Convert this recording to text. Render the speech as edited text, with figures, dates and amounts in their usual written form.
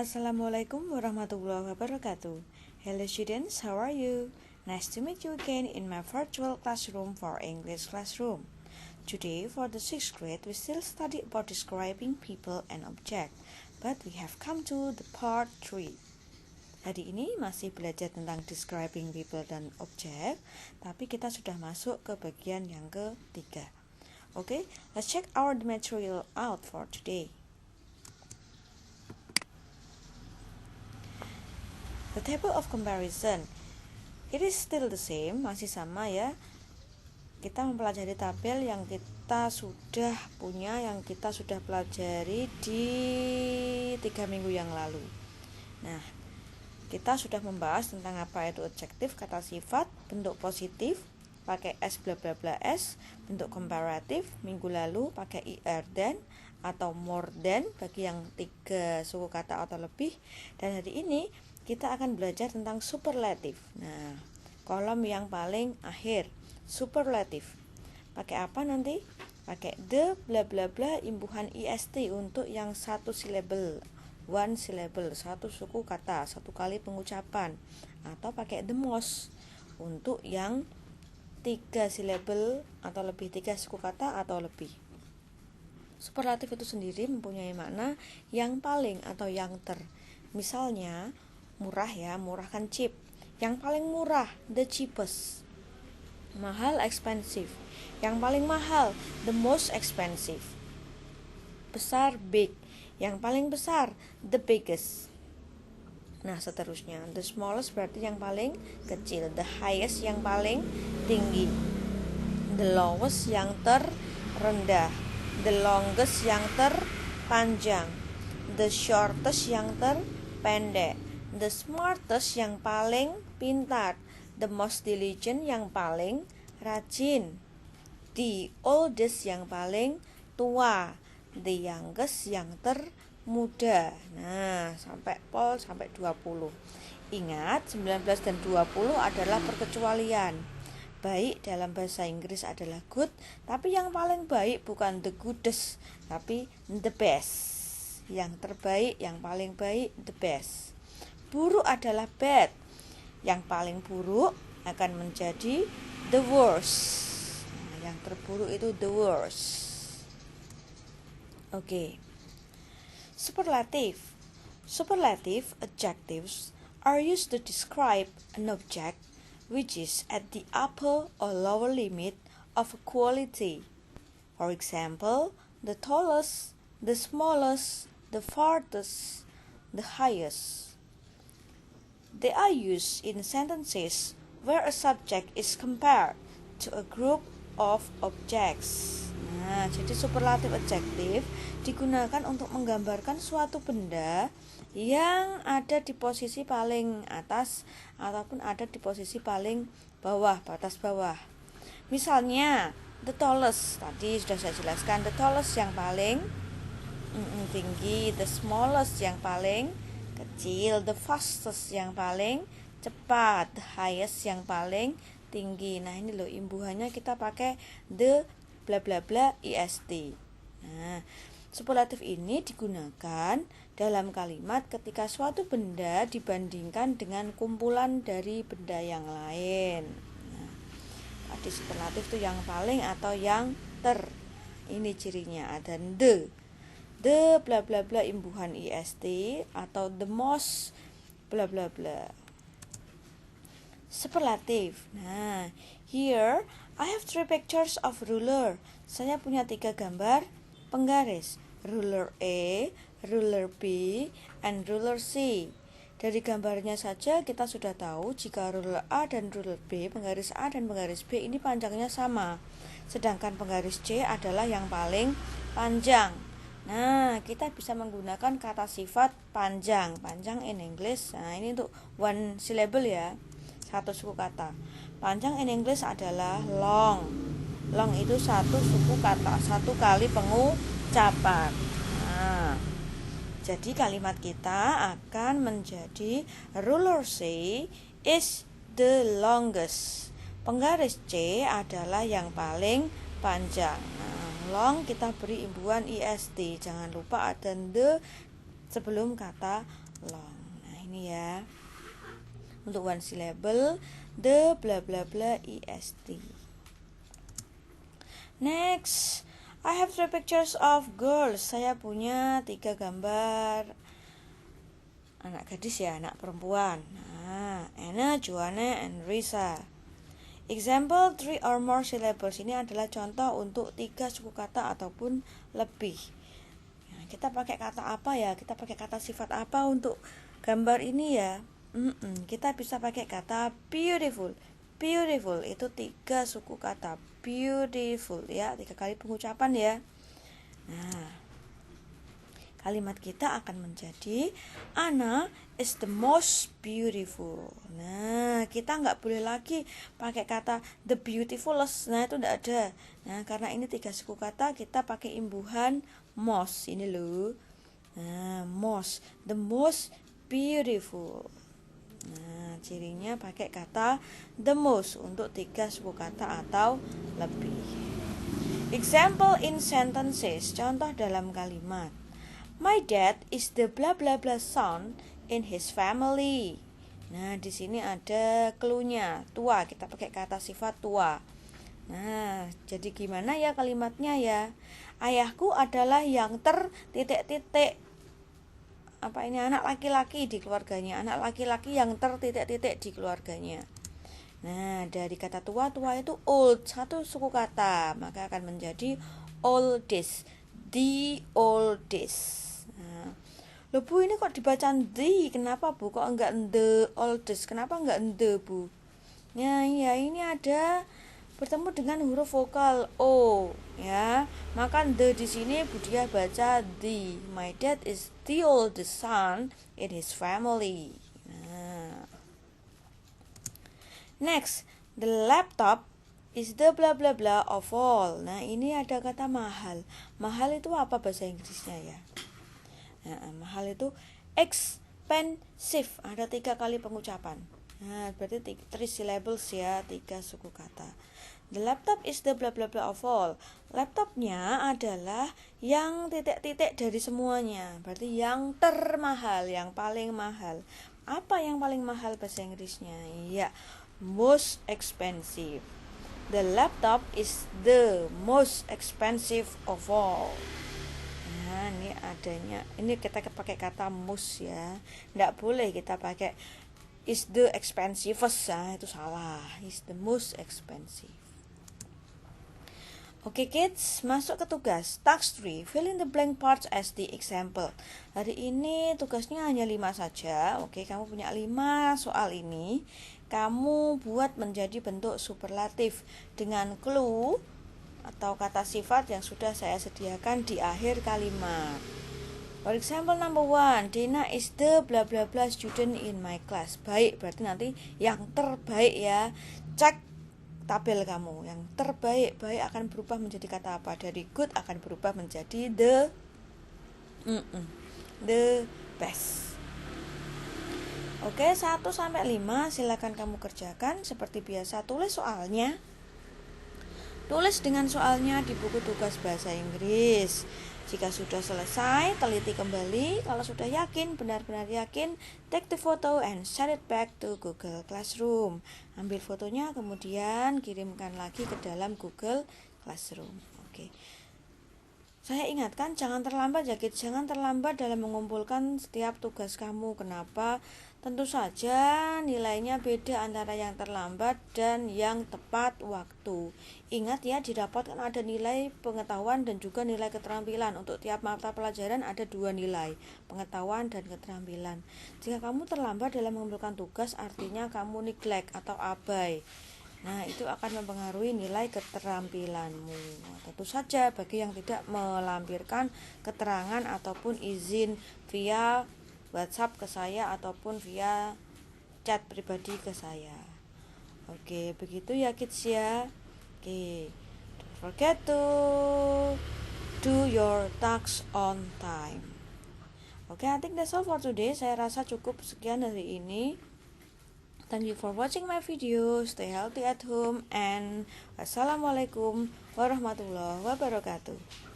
Assalamualaikum warahmatullahi wabarakatuh. Hello students, how are you? Nice to meet you again in my virtual classroom for English classroom. Today for the 6th grade we still study about describing people and object, but we have come to the part 3. Hari ini masih belajar tentang describing people dan objek, tapi kita sudah masuk ke bagian yang ketiga. Okay, let's check our material out for today. The table of comparison, it is still the same, masih sama ya. Kita mempelajari tabel yang kita sudah punya, yang kita sudah pelajari di 3 minggu yang lalu. Nah, kita sudah membahas tentang apa itu adjektif, kata sifat, bentuk positif, pakai S bla bla bla S, bentuk komparatif, minggu lalu pakai IR than atau more than bagi yang 3 suku kata atau lebih, dan hari ini kita akan belajar tentang superlatif. Nah, kolom yang paling akhir, superlatif. Pakai apa nanti? Pakai the bla bla bla imbuhan IST untuk yang 1 syllable, one syllable, 1 suku kata, 1 kali pengucapan. Atau pakai the most untuk yang 3 syllable atau lebih, 3 suku kata atau lebih. Superlatif itu sendiri mempunyai makna yang paling atau yang ter. Misalnya murah ya, murah kan cheap. Yang paling murah, the cheapest. Mahal, expensive. Yang paling mahal, the most expensive. Besar, big. Yang paling besar, the biggest. Nah, seterusnya. The smallest berarti yang paling kecil. The highest yang paling tinggi. The lowest yang terendah. The longest yang terpanjang. The shortest yang terpendek. The smartest yang paling pintar. The most diligent yang paling rajin. The oldest yang paling tua. The youngest yang termuda. Nah, sampai 20. Ingat, 19 dan 20 adalah perkecualian. Baik dalam bahasa Inggris adalah good, tapi yang paling baik bukan the goodest, tapi the best. Yang terbaik, yang paling baik, the best. Buruk adalah bad. Yang paling buruk akan menjadi the worst. Nah, yang terburuk itu the worst. Oke. Superlative. Superlative adjectives are used to describe an object which is at the upper or lower limit of a quality. For example, the tallest, the smallest, the farthest, the highest. They are used in sentences where a subject is compared to a group of objects. Nah, jadi superlatif adjektif digunakan untuk menggambarkan suatu benda yang ada di posisi paling atas ataupun ada di posisi paling bawah, batas bawah. Misalnya, the tallest, tadi sudah saya jelaskan, the tallest yang paling tinggi, the smallest yang paling kecil, the fastest yang paling cepat, the highest yang paling tinggi. Nah, ini loh imbuhannya kita pakai the bla bla bla ist. Nah, superlatif ini digunakan dalam kalimat ketika suatu benda dibandingkan dengan kumpulan dari benda yang lain. Nah, tadi superlatif itu yang paling atau yang ter. Ini cirinya, ada the bla bla bla imbuhan ist atau the most bla bla bla. Superlatif. Nah, here I have 3 pictures of ruler. Saya punya 3 gambar penggaris. Ruler A, ruler B, and ruler C. Dari gambarnya saja kita sudah tahu jika ruler A dan ruler B, penggaris A dan penggaris B ini panjangnya sama. Sedangkan penggaris C adalah yang paling panjang. Nah, kita bisa menggunakan kata sifat panjang. Panjang in English. Nah, ini untuk one syllable ya. 1 suku kata. Panjang in English adalah long. Long itu 1 suku kata, 1 kali pengucapan. Nah, jadi kalimat kita akan menjadi ruler C is the longest. Penggaris C adalah yang paling panjang. Nah, long kita beri imbuhan ist. Jangan lupa ada the sebelum kata long. Nah, ini ya. Untuk one syllable, the bla bla bla est. Next, I have 3 pictures of girls. Saya punya 3 gambar anak gadis ya, anak perempuan. Nah, Anna, Joanna, and Risa. Example 3 or more syllables. Ini adalah contoh untuk 3 suku kata ataupun lebih. Nah, kita pakai kata apa ya? Kita pakai kata sifat apa untuk gambar ini ya? Kita bisa pakai kata beautiful. Beautiful itu 3 suku kata. Beautiful ya, 3 kali pengucapan ya. Nah, kalimat kita akan menjadi Anna is the most beautiful. Nah, kita nggak boleh lagi pakai kata the beautifulest. Nah, itu nggak ada. Nah, karena ini 3 suku kata, kita pakai imbuhan most. Ini loh. Nah, most, the most beautiful. Nah, cirinya pakai kata the most untuk 3 suku kata atau lebih. Example in sentences. Contoh dalam kalimat. My dad is the blah blah blah son in his family. Nah, di sini ada clue-nya, tua. Kita pakai kata sifat tua. Nah, jadi gimana ya kalimatnya ya? Ayahku adalah yang titik-titik. Apa ini, anak laki-laki di keluarganya, anak laki-laki yang titik-titik di keluarganya. Nah, dari kata tua itu old, 1 suku kata, maka akan menjadi oldest, the oldest. Nah, loh Bu, ini kok dibaca the, kenapa Bu? Kok enggak the oldest? Kenapa enggak the Bu? Nah, ya ini ada bertemu dengan huruf vokal O ya. Maka the di sini Budiah baca the. My dad is the oldest son in his family. Nah. Next, the laptop is the bla bla bla of all. Nah, ini ada kata mahal. Mahal itu apa bahasa Inggrisnya ya? Nah, mahal itu expensive. Ada 3 kali pengucapan. Nah, berarti 3 syllables ya, 3 suku kata. The laptop is the bla bla bla of all. Laptopnya adalah yang titik-titik dari semuanya. Berarti yang termahal, yang paling mahal. Apa yang paling mahal bahasa Inggrisnya? Ya, most expensive. The laptop is the most expensive of all. Nah, ini adanya. Ini kita pakai kata most ya. Nggak boleh kita pakai is the expensivest. Nah, itu salah. Is the most expensive. Oke kids, masuk ke tugas. Task 3, fill in the blank parts as the example. Hari ini tugasnya hanya 5 saja. Oke, kamu punya 5 soal ini. Kamu buat menjadi bentuk superlatif dengan clue atau kata sifat yang sudah saya sediakan di akhir kalimat. For example number 1, Dina is the bla bla bla student in my class. Baik, berarti nanti yang terbaik ya. Cek tabel kamu, yang terbaik, baik akan berubah menjadi kata apa? Dari good akan berubah menjadi the best. Oke, 1-5 silakan kamu kerjakan. Seperti biasa, tulis soalnya. Tulis dengan soalnya di buku tugas bahasa Inggris. Jika sudah selesai, teliti kembali. Kalau sudah yakin, benar-benar yakin, take the photo and send it back to Google Classroom. Ambil fotonya, kemudian kirimkan lagi ke dalam Google Classroom. Oke. Saya ingatkan, jangan terlambat ya kids, jangan terlambat dalam mengumpulkan setiap tugas kamu. Kenapa? Tentu saja nilainya beda antara yang terlambat dan yang tepat waktu. Ingat ya, di rapot kan ada nilai pengetahuan dan juga nilai keterampilan. Untuk tiap mata pelajaran ada 2 nilai, pengetahuan dan keterampilan. Jika kamu terlambat dalam mengumpulkan tugas, artinya kamu neglect atau abai. Nah, itu akan mempengaruhi nilai keterampilanmu. Tentu saja bagi yang tidak melampirkan keterangan ataupun izin via WhatsApp ke saya ataupun via chat pribadi ke saya. Oke, begitu ya kids ya. Oke, don't forget to do your tasks on time. Oke, I think that's all for today. Saya rasa cukup sekian hari ini. Thank you for watching my video. Stay healthy at home and wassalamualaikum warahmatullahi wabarakatuh.